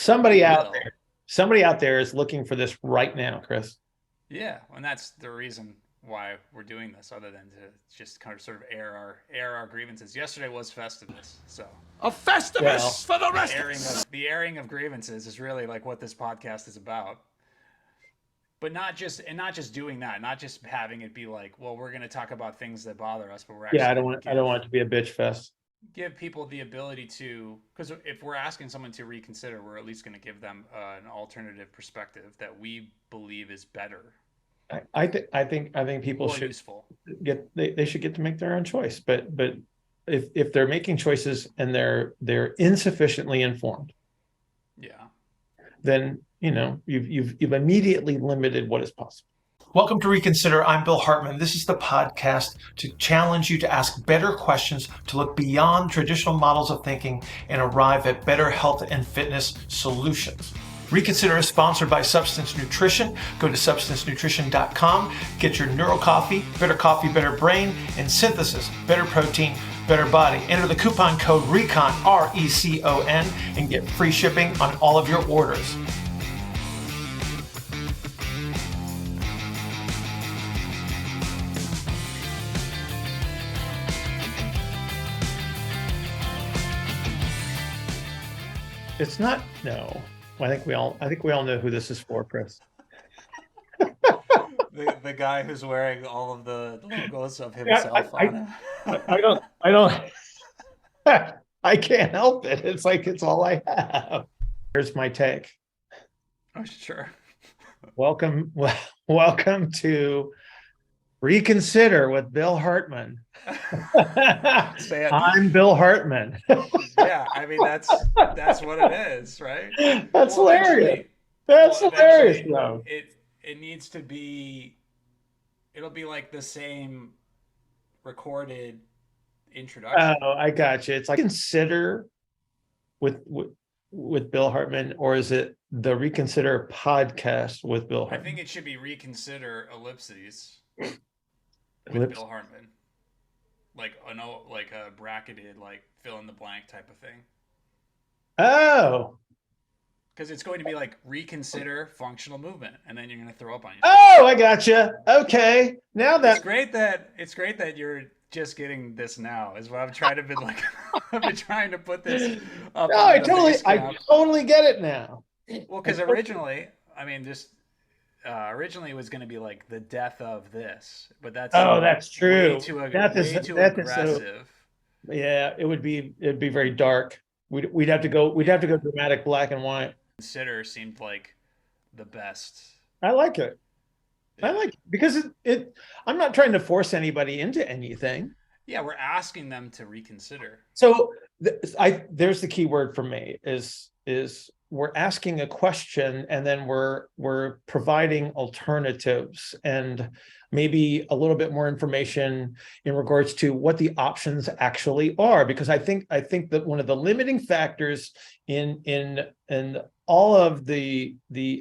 Somebody out will. there, somebody out there is looking for this right now, Chris. Yeah, and that's the reason why we're doing this, other than to just kind of sort of air our grievances. Yesterday was Festivus, so A Well, festivus for the the rest of airing of us. the airing of grievances is really like what this podcast is about. But not just doing that, not just having it be like, well, we're going to talk about things that bother us, but we're yeah, actually going to I don't want it to be a bitch fest. give people the ability to, because if we're asking someone to reconsider, we're at least going to give them an alternative perspective that we believe is better, I think people more should useful. they should get to make their own choice. But if they're making choices and they're insufficiently informed, Yeah. then you've immediately limited what is possible. Welcome to Reconsider. I'm Bill Hartman. This is the podcast to challenge you to ask better questions, to look beyond traditional models of thinking and arrive at better health and fitness solutions. Reconsider is sponsored by Substance Nutrition. Go to substancenutrition.com, get your Neuro Coffee, better brain, and Synthesis, better protein, better body. Enter the coupon code RECON, RECON, and get free shipping on all of your orders. It's not, no. I think we all know who this is for, Chris. The guy who's wearing all of the logos of Yeah, himself on I don't, I can't help it. It's like it's all I have. Here's my take. Oh, sure. Welcome, welcome to Reconsider with Bill Hartman. Say it. I'm Bill Hartman. Yeah, I mean that's what it is, right? That's Well, hilarious. eventually, That's well, hilarious, eventually though. it needs to be. It'll be like the same recorded introduction. Oh, I got you. It's like consider with Bill Hartman, or is it the Reconsider podcast with Bill I think Hartman? it should be reconsider ellipses with Ellipse. Bill Hartman, like like a bracketed like fill in the blank type of thing. Oh, Because it's going to be like reconsider functional movement, and then you're going to throw up on yourself. oh, I got you. Okay, now It's that great that you're just getting this now. Is what I've tried to be like. I've been trying to put this up no, on the base I camp. totally get it now. Well, I because totally- originally, I mean, just originally it was going to be like the death of this, but that's oh, that's true. way too That is so. aggressive. Yeah, it'd be very dark. We'd have to go. We'd have to go dramatic black and white. Consider seemed like the best. I like it. I Yeah. like it because I'm not trying to force anybody into anything. Yeah, we're asking them to reconsider. So there's the key word for me is we're asking a question and then we're providing alternatives and maybe a little bit more information in regards to what the options actually are, because I think that one of the limiting factors in all of the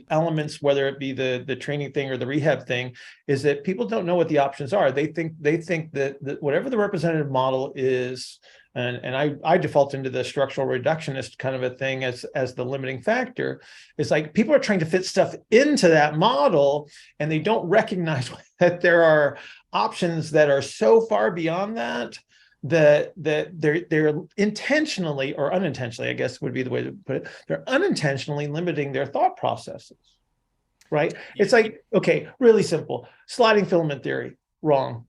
elements, whether it be the training thing or the rehab thing, is that people don't know what the options are. They think that whatever the representative model is, and I default into the structural reductionist kind of a thing as the limiting factor. It's like people are trying to fit stuff into that model, and they don't recognize that there are options that are so far beyond that they're intentionally or unintentionally, I guess would be the way to put it, they're unintentionally limiting their thought processes, right? It's like, okay, really simple. Sliding filament theory, wrong.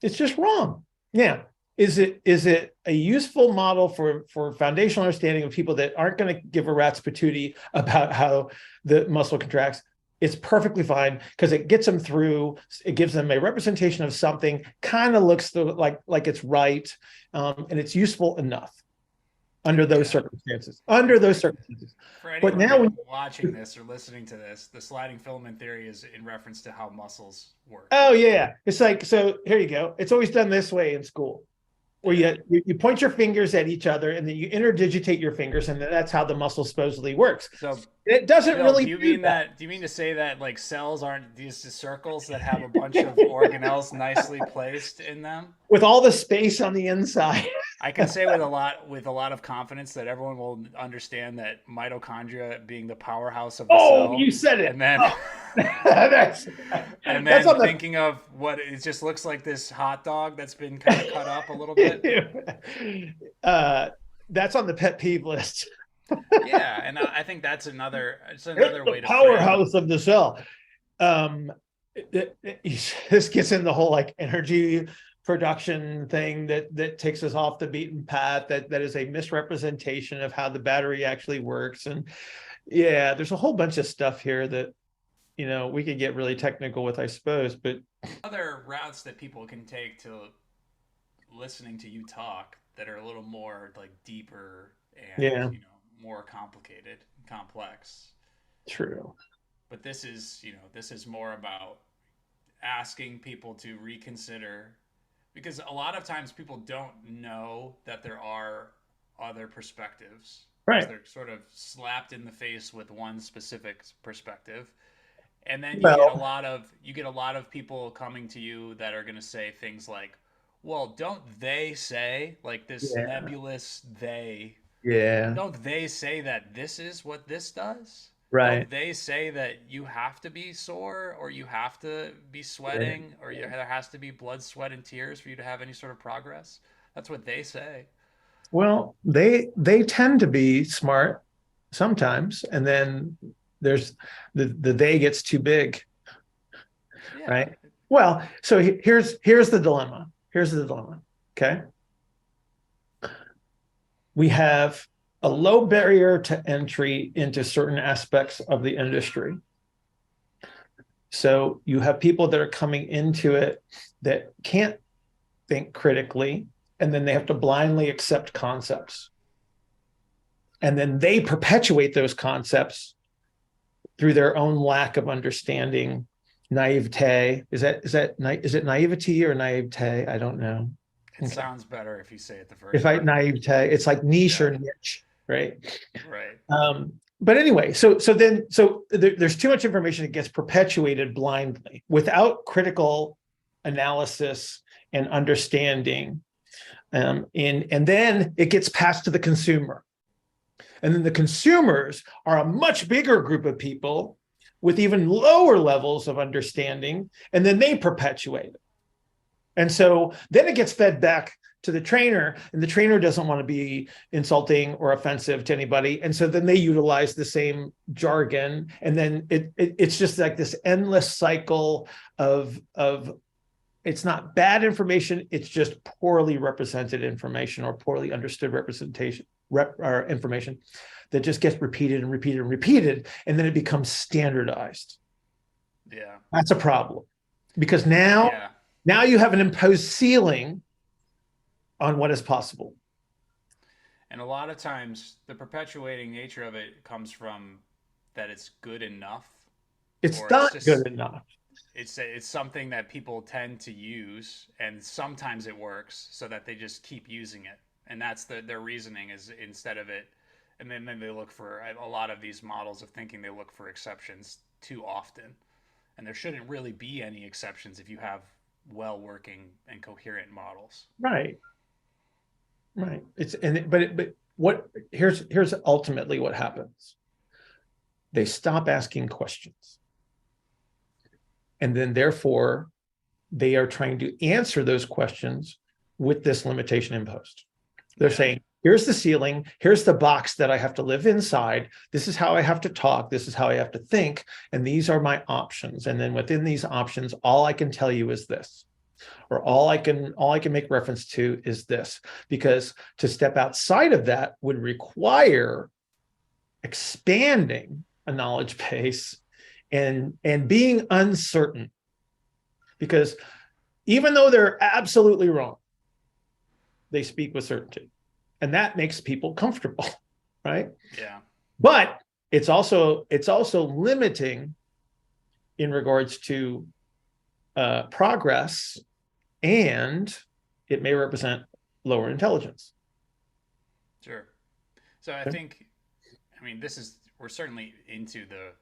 It's just wrong. Yeah. Is it a useful model for foundational understanding of people that aren't going to give a rat's patootie about how the muscle contracts? It's perfectly fine because it gets them through. It gives them a representation of something, kind of looks like it's right, and it's useful enough under those circumstances. Under those circumstances. For But anyone now, watching this or listening to this, the sliding filament theory is in reference to how muscles work. oh yeah, it's like, so here you go. It's always done this way in school, where you point your fingers at each other and then you interdigitate your fingers, and that's how the muscle supposedly works. So It doesn't Bill, really do you mean that? Do you mean to say that like cells aren't these circles that have a bunch of organelles nicely placed in them? with all the space on the inside. I can say with a lot of confidence that everyone will understand that mitochondria being the powerhouse of the Oh, cell, you said it. and then Oh, that's and that's then on the thinking of what it just looks like this hot dog that's been kind of cut up a little bit. uh, that's on the pet peeve list. Yeah, and I think it's It's another the way to frame. powerhouse of the cell. Um, this gets in the whole like energy production thing that takes us off the beaten path. That is a misrepresentation of how the battery actually works. And yeah, there's a whole bunch of stuff here that we could get really technical with, I suppose. But Other routes that people can take to listening to you talk that are a little more like deeper and yeah, more complicated, complex. true. But this is more about asking people to reconsider, because a lot of times people don't know that there are other perspectives because Right. they're sort of slapped in the face with one specific perspective. And then Well, you get a lot of people coming to you that are going to say things like, well, don't they say, like, this yeah, nebulous they, yeah, don't they say that this is what this does? right. Don't they say that you have to be sore, or you have to be Yeah. sweating, or there has to be blood, sweat, and tears for you to have any sort of progress? That's what they say. Well, they tend to be smart sometimes, and then there's the they gets too big, Yeah. right? Well, so here's the dilemma. Here's the dilemma. Okay, we have a low barrier to entry into certain aspects of the industry. So you have people that are coming into it that can't think critically, and then they have to blindly accept concepts. And then they perpetuate those concepts through their own lack of understanding, naivete. Is it naivety or naivete? I don't know. It Okay. sounds better if you say it the If first I way. naivete, it's like niche Yeah. or niche, right? Right. But anyway, there's too much information that gets perpetuated blindly without critical analysis and understanding. And then it gets passed to the consumer. And then the consumers are a much bigger group of people with even lower levels of understanding, and then they perpetuate it. And so then it gets fed back to the trainer, and the trainer doesn't want to be insulting or offensive to anybody. And so then they utilize the same jargon. And then it's just like this endless cycle of it's not bad information, it's just poorly represented information or poorly understood representation or information that just gets repeated and repeated and repeated, and then it becomes standardized. Yeah. That's a problem because now Yeah. now you have an imposed ceiling on what is possible. And a lot of times, the perpetuating nature of it comes from that it's good enough, It's or it's not good just enough. it's something that people tend to use, and sometimes it works, so that they just keep using it, and that's their reasoning is instead of it, and then they look for a lot of these models of thinking. They look for exceptions too often, and there shouldn't really be any exceptions if you have well working and coherent models. Right. Right. But what here's ultimately what happens. They stop asking questions. And then therefore they are trying to answer those questions with this limitation imposed. They're Yeah. saying, here's the ceiling, here's the box that I have to live inside. This is how I have to talk, this is how I have to think, and these are my options. And then within these options, all I can tell you is this. Or all I can make reference to is this, because to step outside of that would require expanding a knowledge base and being uncertain, because even though they're absolutely wrong, they speak with certainty, and that makes people comfortable, right? Yeah. But it's also limiting in regards to progress, and it may represent lower intelligence. Sure. So I Okay. think, I mean, we're certainly into the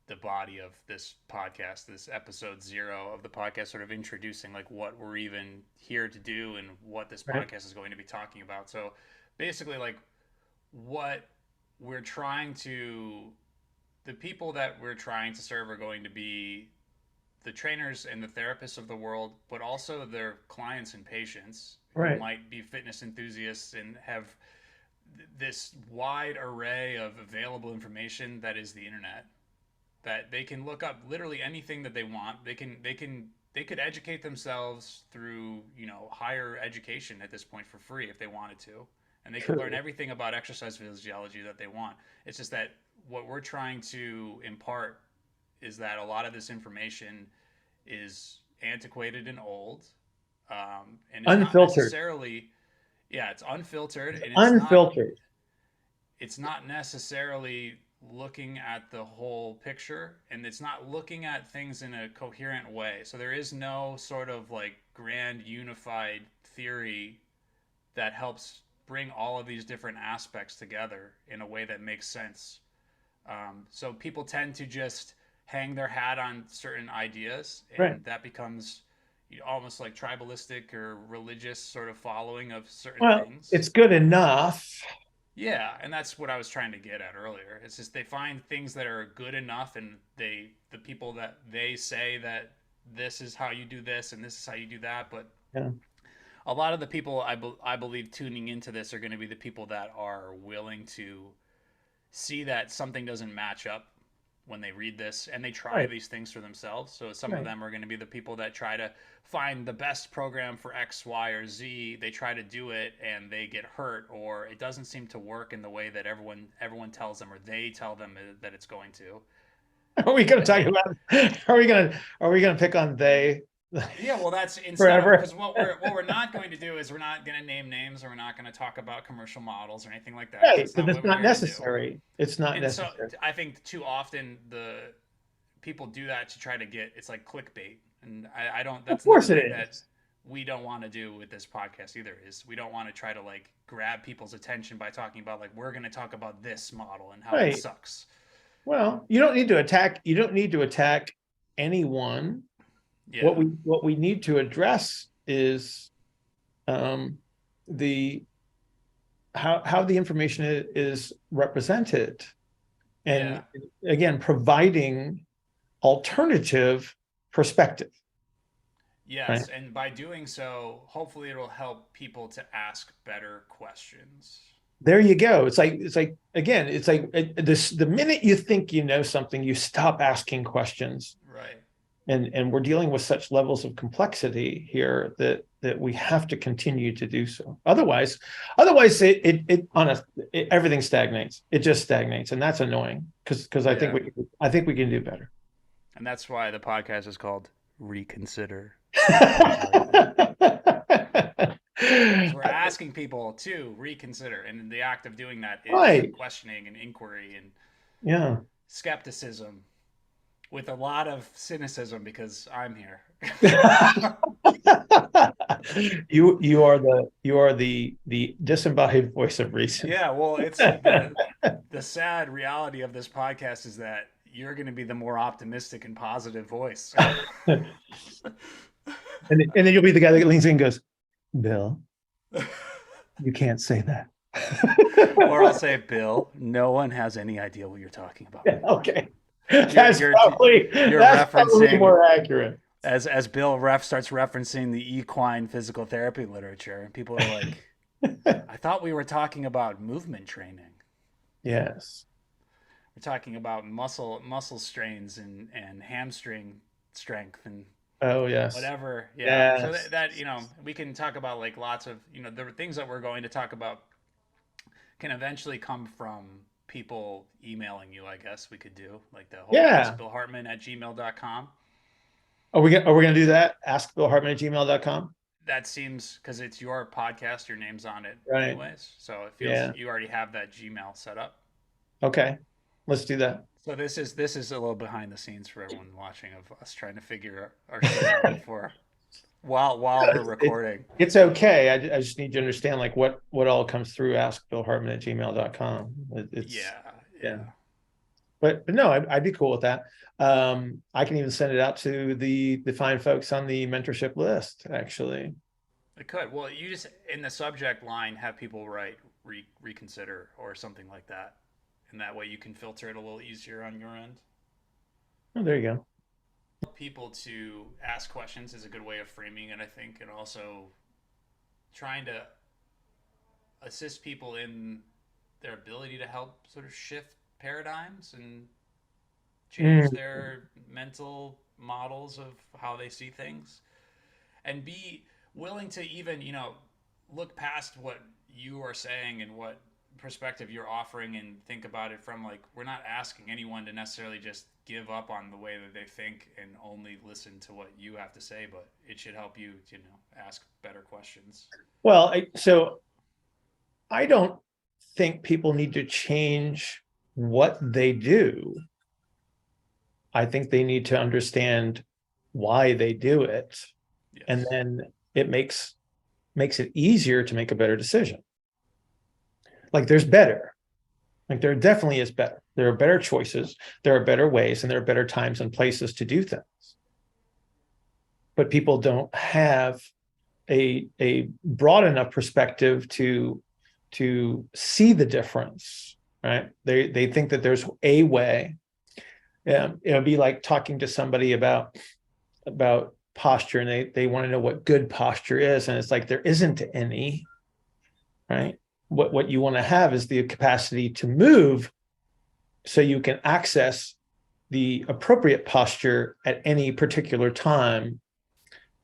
the body of this podcast, this episode 0 of the podcast, sort of introducing like what we're even here to do and what this Right. podcast is going to be talking about. So basically, like what we're trying to, the people that we're trying to serve are going to be the trainers and the therapists of the world, but also their clients and patients who Right. might be fitness enthusiasts and have this wide array of available information that is the internet, that they can look up literally anything that they want. They could educate themselves through, you know, higher education at this point for free if they wanted to, and they could learn True. everything about exercise physiology that they want. It's just that what we're trying to impart is that a lot of this information is antiquated and old, and it's not Unfiltered. necessarily, yeah, it's unfiltered, and Unfiltered. it's not necessarily looking at the whole picture, and it's not looking at things in a coherent way. So there is no sort of like grand unified theory that helps bring all of these different aspects together in a way that makes sense. So people tend to just hang their hat on certain ideas, Right. and that becomes almost like tribalistic or religious sort of following of certain Well, things. it's good enough. Yeah, and that's what I was trying to get at earlier. It's just they find things that are good enough, and the people that they say that this is how you do this and this is how you do that, but Yeah. a lot of the people I believe tuning into this are going to be the people that are willing to see that something doesn't match up when they read this, and they try Right. these things for themselves. So some of Right. them are going to be the people that try to find the best program for X, Y, or Z. They try to do it and they get hurt, or it doesn't seem to work in the way that everyone tells them, or they tell them that it's going to. Are we going to And talk they, about? Are we going to pick on they yeah, well, that's instead of, forever? because what we're not going to do is we're not going to name names, or we're not going to talk about commercial models or anything like that, because Right. that's Because not it's what we're not here to do. necessary. It's not And so necessary. I think too often the people do that to try to get, it's like clickbait, and I don't, Of that's course another it thing that is. we don't want to do with this podcast either, is we don't want to try to like grab people's attention by talking about like we're going to talk about this model and how it Right. sucks. Well, you don't need to attack. You don't need to attack anyone. Yeah, What we need to address is um, the how the information is represented, and yeah, again, providing alternative perspective. Right. yes, and by doing so hopefully it'll help people to ask better questions. There you go. It's like again, it's like this the minute you think you know something, you stop asking questions. Right. And we're dealing with such levels of complexity here that we have to continue to do so. Otherwise everything stagnates. It just stagnates, and that's annoying because Yeah, I think we can do better. and that's why the podcast is called Reconsider with Bill Hartman. Because we're asking people to reconsider, and the act of doing that is Right. questioning and inquiry and Yeah. skepticism with a lot of cynicism, because I'm here. You are the disembodied voice of reason. Yeah, well, it's the sad reality of this podcast is that you're going to be the more optimistic and positive voice. And then you'll be the guy that leans in and goes, Bill, you can't say that. Or I'll say, Bill, no one has any idea what you're talking about. Yeah, okay. You're you're you're That's probably referencing, more accurate. as Bill starts referencing the equine physical therapy literature, and people are like, "I thought we were talking about movement training. Yes. We're talking about muscle strains and hamstring strength and Oh, yes. whatever." Yeah. So Yes. that we can talk about like lots of the things that we're going to talk about can eventually come from people emailing you. I guess we could do like the whole Yeah. askbillhartman@gmail.com. Are we gonna do that? Askbillhartman@gmail.com. That seems, because it's your podcast, your name's on it Right. anyways, so it feels Yeah. you already have that Gmail set up. Okay. Let's do that. So this is a little behind the scenes for everyone watching, of us trying to figure our shit out before while we're It, recording. it's okay. I just need to understand like what all comes through askbillhartman@gmail.com. It's Yeah, yeah. yeah. but no, I'd be cool with that. I can even send it out to the fine folks on the mentorship list, actually. It could. Well, you just in the subject line have people write reconsider or something like that, and that way you can filter it a little easier on your end. Oh, there you go. People to ask questions is a good way of framing it, I think, and also trying to assist people in their ability to help sort of shift paradigms and change Mm, their mental models of how they see things and be willing to even, look past what you are saying and what perspective you're offering and think about it from like we're not asking anyone to necessarily just give up on the way that they think and only listen to what you have to say, but it should help you, ask better questions. well, so I don't think people need to change what they do. I think they need to understand why they do it, and Yes. then it makes it easier to make a better decision. Like there's better. Like there definitely is better. There are better choices, there are better ways, and there are better times and places to do things. But people don't have a broad enough perspective to see the difference, right? They think that there's a way. It would be like talking to somebody about posture, and they want to know what good posture is, and it's like there isn't any, right? What you want to have is the capacity to move so you can access the appropriate posture at any particular time,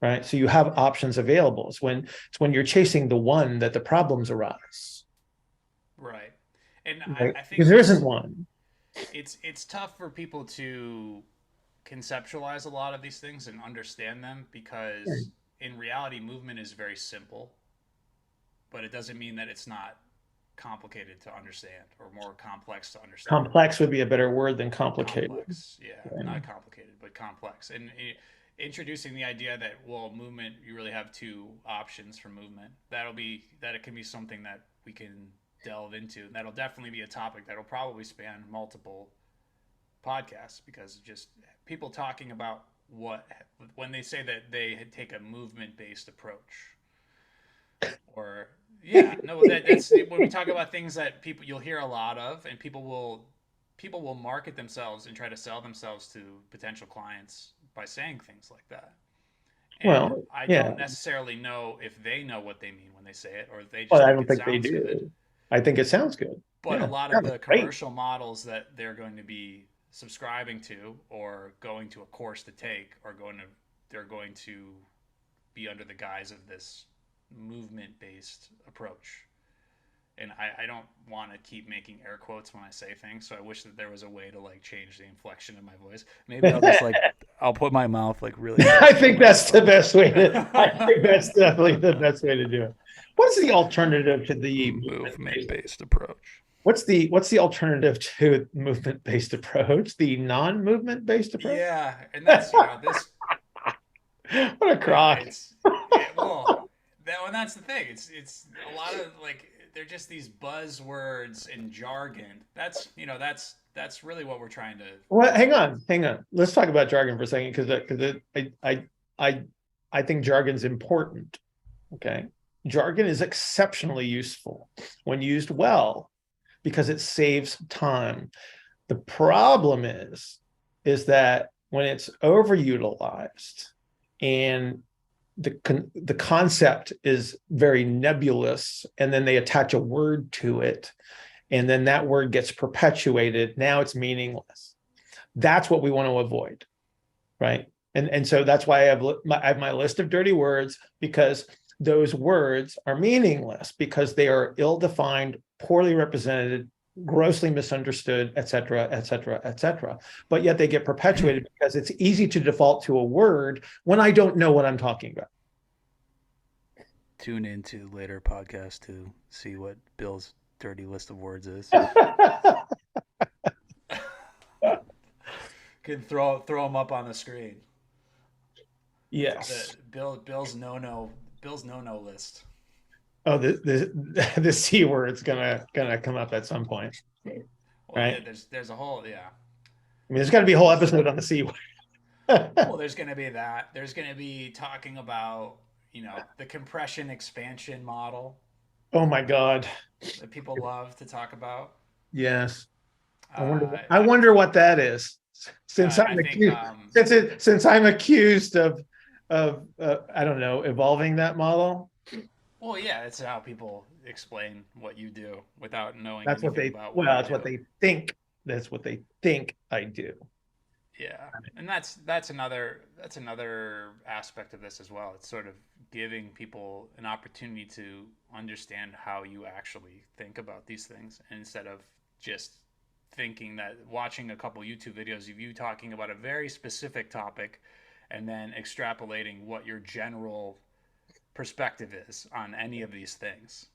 right? So you have options available. It's when you're chasing the one that the problems arise, Right. And right? I Because think there isn't one. it's tough for people to conceptualize a lot of these things and understand them because in reality movement is very simple, but it doesn't mean that it's not complicated to understand or more complex to understand. Complex would be a better word than complicated. Complex, yeah, not complicated, but complex. And introducing the idea that well, movement, you really have two options for movement. That it can be something that we can delve into. And that'll definitely be a topic that'll probably span multiple podcasts because just people talking about what when they say that they take a movement based approach or yeah, no, that's when we talk about things that people you'll hear a lot of, and people will market themselves and try to sell themselves to potential clients by saying things like that. And Well, I yeah. don't necessarily know if they know what they mean when they say it, or they Well, just I think don't it think they sounds good. do. I think it sounds good. But a Yeah, lot of sounds the great. commercial models that they're going to be subscribing to or going to a course to take are they're going to be under the guise of this movement based approach. And I don't want to keep making air quotes when I say things, so I wish that there was a way to like change the inflection of my voice. Maybe I'll just like I'll put my mouth like really I close to the think that's the microphone. best way to. I think that's definitely the best way to do it. What's the alternative to the Movement movement-based? based approach. What's the alternative to movement-based approach? The non-movement based approach? Yeah, and that's What this. a crock. Well, that's the thing. It's a lot of like they're just these buzzwords and jargon. That's really what we're trying to Well, focus on. hang on. Let's talk about jargon for a second because I I think jargon's important. Okay, jargon is exceptionally useful when used well because it saves time. The problem is that when it's overutilized and the concept is very nebulous, and then they attach a word to it, and then that word gets perpetuated. Now it's meaningless. That's what we want to avoid, right? And so that's why I have my list of dirty words, because those words are meaningless because they are ill-defined, poorly represented, grossly misunderstood, et cetera, et cetera, et cetera. But yet they get perpetuated because it's easy to default to a word when I don't know what I'm talking about. Tune into later podcast to see what Bill's dirty list of words is. Can throw them up on the screen. The Yes. Bill's no list. Oh, the C word's gonna come up at some point, Well, yeah, right? there's a whole yeah. I mean, there's got to be a whole episode on the C word. Well, there's going to be that. There's going to be talking about, the compression expansion model Oh my God. that people love to talk about. Yes. I wonder. Uh, I I, wonder what that is. Since I I'm think, accused, since I'm accused of I don't know, evolving that model. well, yeah, it's how people explain what you do without knowing That's what anything they. about Well, what you that's do. what they think. That's what they think I do. Yeah, and that's another aspect of this as well. It's sort of giving people an opportunity to understand how you actually think about these things instead of just thinking that watching a couple YouTube videos of you talking about a very specific topic and then extrapolating what your general perspective is on any of these things.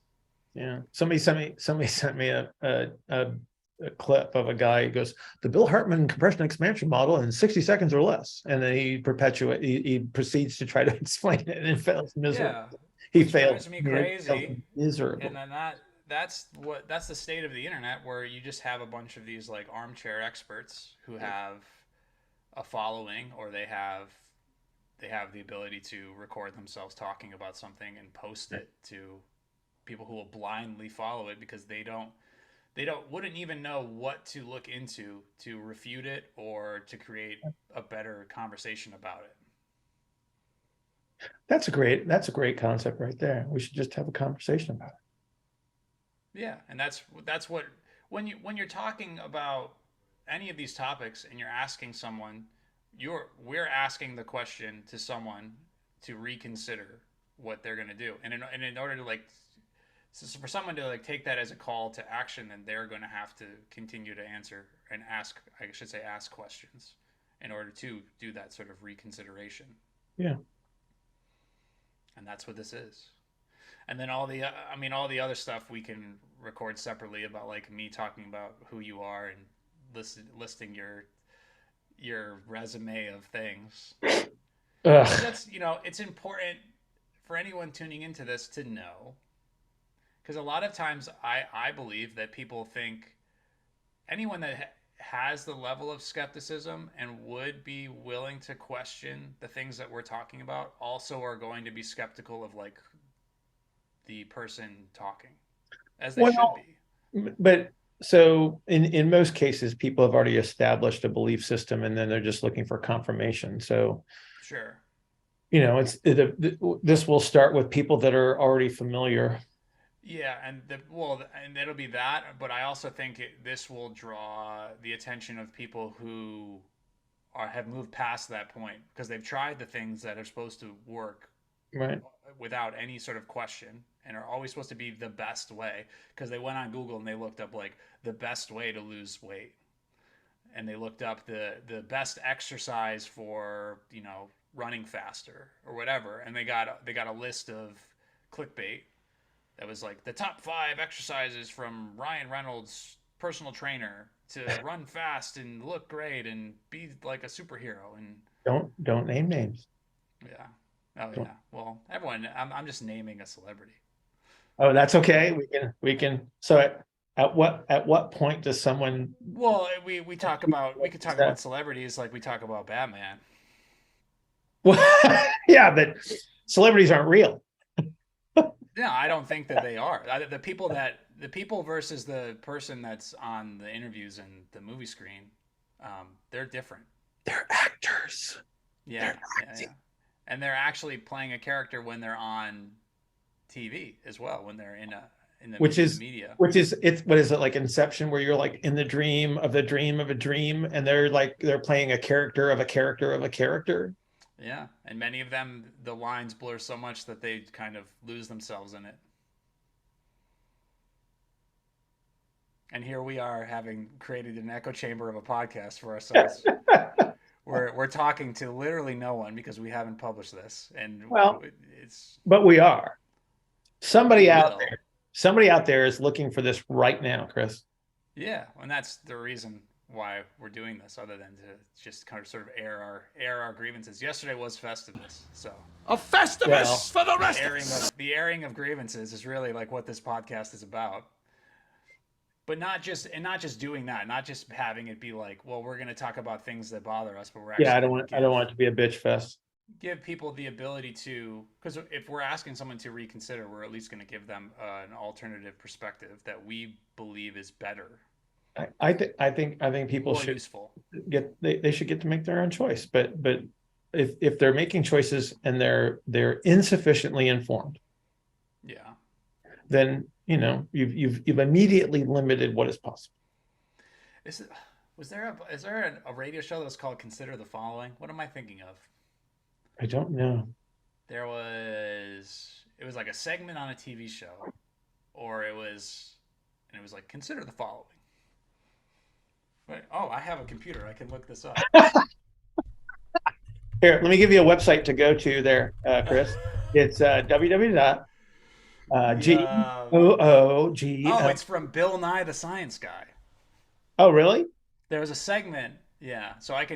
Yeah. Somebody sent me a clip of a guy who goes, the Bill Hartman compression expansion model in 60 seconds or less. And then he proceeds to try to explain it and it fails miserably. Yeah, He which fails. drives me I mean, it fails crazy. And miserably. then that's the state of the internet where you just have a bunch of these like armchair experts who have a following or they have the ability to record themselves talking about something and post it to people who will blindly follow it because they don't wouldn't even know what to look into to refute it or to create a better conversation about it. That's a great concept right there. We should just have a conversation about Yeah, and that's what when you're talking about any of these topics and you're asking someone, we're asking the question to someone to reconsider what they're going to do, and in order to like so for someone to like take that as a call to action, then they're going to have to continue to answer and ask, I should say, ask questions in order to do that sort of reconsideration, it. Yeah. and that's what this is. And then all the other stuff we can record separately about like me talking about who you are and listing your resume of things because Ugh. that's it's important for anyone tuning into this to know because a lot of times I believe that people think anyone that has the level of skepticism and would be willing to question the things that we're talking about also are going to be skeptical of like the person talking as they should Well, be. but so in most cases, people have already established a belief system, and then they're just looking for confirmation. So Sure. this will start with people that are already familiar. Yeah, and it'll be that, but I also think this will draw the attention of people who have moved past that point because they've tried the things that are supposed to work Right. without any sort of question and are always supposed to be the best way because they went on Google and they looked up like the best way to lose weight and they looked up the best exercise for running faster or whatever and they got a list of clickbait that was like the top 5 exercises from Ryan Reynolds personal trainer to run fast and look great and be like a superhero and Don't name names. yeah. Oh Don't. yeah. Well, everyone. I'm just naming a celebrity. Oh, that's okay. We can. So at what point does someone Well, we could talk that? about celebrities like we talk about Batman. Well, yeah, but celebrities aren't real. No, I don't think that they are. The people versus the person that's on the interviews and the movie screen, they're different. They're actors. Yeah, They're yeah, yeah. And they're actually playing a character when they're on TV as well, when they're in the which in the is media. it's what is it like Inception where you're like in the dream of the dream of a dream and they're playing a character of a character of a character. Yeah, and many of them, the lines blur so much that they kind of lose themselves in it. And here we are having created an echo chamber of a podcast for ourselves. We're talking to literally no one because we haven't published this, and Well, it's but we are. we Somebody out will. there, somebody out there is looking for this right now, Chris. Yeah, and that's the reason why we're doing this, other than to just kind of sort of air our grievances. Yesterday was Festivus, so A festivus Well, for the the rest of airing us. of the airing of grievances is really like what this podcast is about. but not just doing that, not just having it be like, well, we're going to talk about things that bother us, but we're Yeah, actually going to I don't want it to be a bitch fest. give people the ability to, because if we're asking someone to reconsider, we're at least going to give them an alternative perspective that we believe is better, I think people more should useful. they should get to make their own choice. But if they're making choices and they're insufficiently informed, Yeah. then you've immediately limited what is possible. Is it, is there a radio show that was called Consider the Following? What am I thinking of? I don't know. It was like a segment on a TV show, or it was like Consider the Following. Right. Oh, I have a computer. I can look this up. Here, let me give you a website to go to there, Chris. It's www. the GOOGO. it's from Bill Nye the Science Guy. Oh, really? There was a segment, yeah. So I'll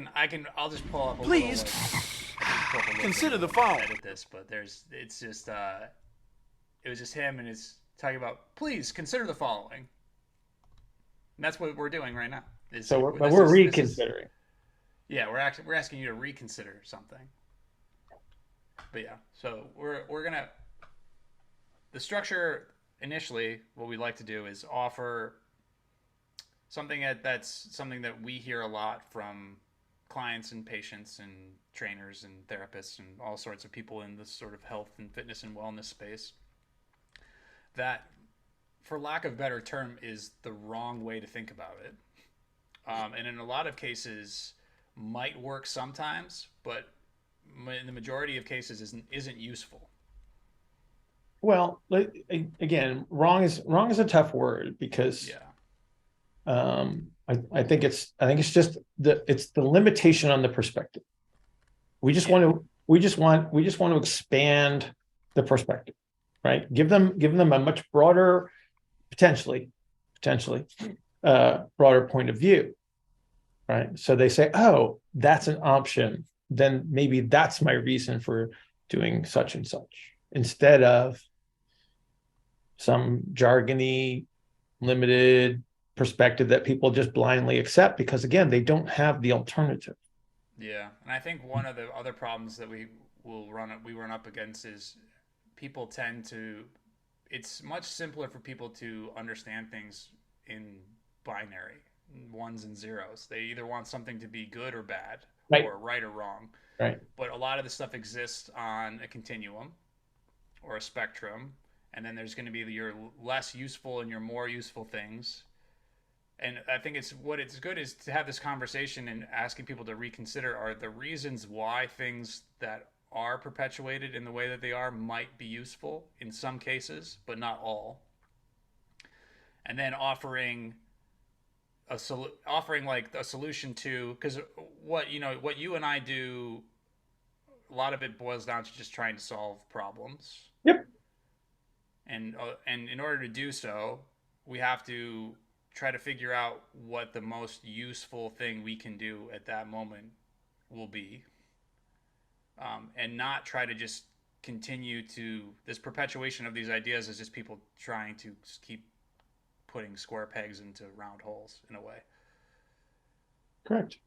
just pull up a Please little. Like, I can just pull up a little consider bit the of following. edit this, but it's just it was just him, and it's talking about please consider the following. And that's what we're doing right now. So we're reconsidering. Yeah, we're asking you to reconsider something. But yeah, so we're gonna the structure initially. What we'd like to do is offer something that's something that we hear a lot from clients and patients and trainers and therapists and all sorts of people in this sort of health and fitness and wellness space that, for lack of a better term, is the wrong way to think about it, and in a lot of cases might work sometimes, but in the majority of cases isn't useful. Well, again, wrong is a tough word because Yeah. I think it's just it's the limitation on the perspective. We just Yeah. we just want to expand the perspective, right? Give them a much broader, potentially broader point of view, right? So they say, oh, that's an option. Then maybe that's my reason for doing such and such, instead of some jargony, limited perspective that people just blindly accept because, again, they don't have the alternative. Yeah, and I think one of the other problems that we run up against is people tend to. It's much simpler for people to understand things in binary, ones and zeros. They either want something to be good or bad, Right. or right or wrong. Right. But a lot of the stuff exists on a continuum or a spectrum, and then there's going to be your less useful and your more useful things. And I think it's good is to have this conversation and asking people to reconsider are the reasons why things that are perpetuated in the way that they are might be useful in some cases, but not all. And then offering like a solution to, because what you and I do, a lot of it boils down to just trying to solve problems. Yep. And in order to do so, we have to try to figure out what the most useful thing we can do at that moment will be, and not try to just continue to this perpetuation of these ideas is just people trying to keep putting square pegs into round holes in a way. Correct.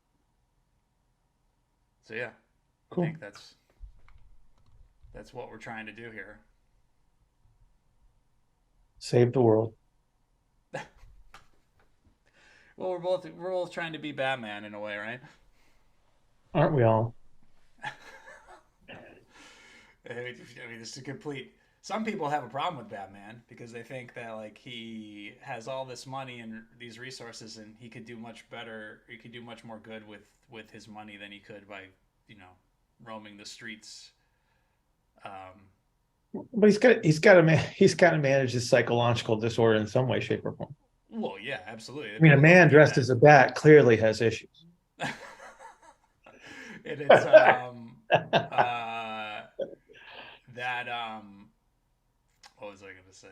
So yeah, Cool. I think that's what we're trying to do here. Save the world. Well, we're both trying to be Batman in a way, right? Aren't we all? I mean, this is a complete. Some people have a problem with Batman because they think that like he has all this money and these resources, and he could do much better. He could do much more good with his money than he could by, roaming the streets. But he's got to manage his psychological disorder in some way, shape, or form. Well, yeah, absolutely. I mean, a man dressed as a bat clearly has issues. It's that what was I going to say?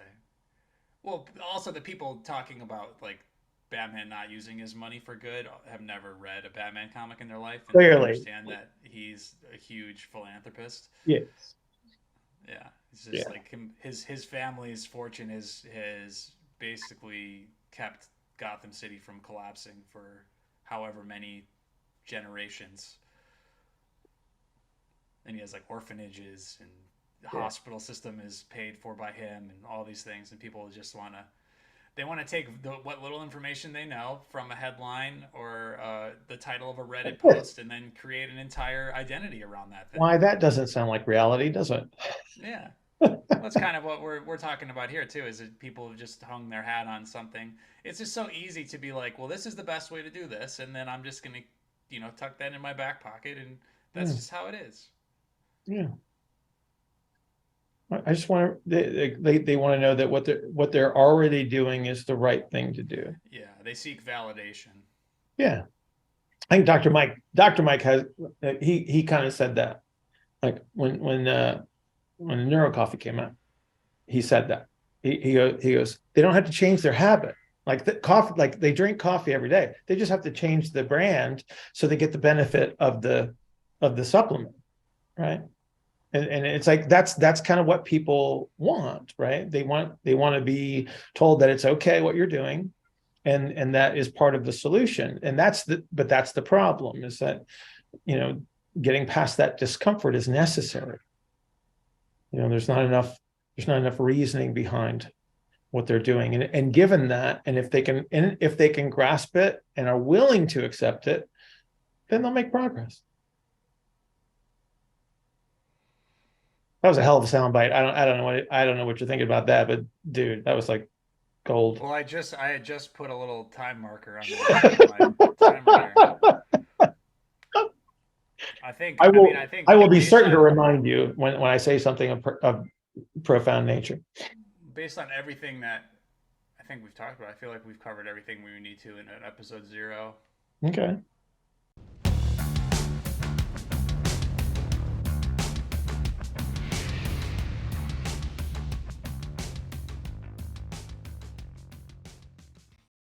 Well, also the people talking about like Batman not using his money for good have never read a Batman comic in their life and don't Clearly. understand that he's a huge philanthropist. Yes. Yeah, it's just like his family's fortune is basically kept Gotham City from collapsing for however many generations. And he has like orphanages, and the Yeah. hospital system is paid for by him, and all these things. And people just want to, they want to take what little information they know from a headline or the title of a Reddit post, and then create an entire identity around that thing. Why, that doesn't sound like reality, does it? Yeah. Well, that's kind of what we're talking about here too. Is that people have just hung their hat on something. It's just so easy to be like, well, this is the best way to do this, and then I'm just gonna, tuck that in my back pocket, and that's Yeah. just how it is. Yeah. I just want to, they want to know that what they're already doing is the right thing to do. Yeah, they seek validation. Yeah. I think Dr. Mike has, he kind of said that, like when Neuro Coffee came out, he said that. He goes, they don't have to change their habit. Like the coffee, like they drink coffee every day. They just have to change the brand so they get the benefit of the supplement, right? And it's like that's kind of what people want, right? They want to be told that it's okay what you're doing, and that is part of the solution. And that's the problem, is that, you know, getting past that discomfort is necessary. There's not enough reasoning behind what they're doing. And given that, and if they can grasp it and are willing to accept it, then they'll make progress. That was a hell of a soundbite. I don't know what you're thinking about that, but dude, that was like gold. Well, I had just put a little time marker on my timer here. I I will think I will be based certain to on remind you when I say something of profound nature. everything that I think we've talked about, I feel like we've covered everything we need to in episode 0. Okay.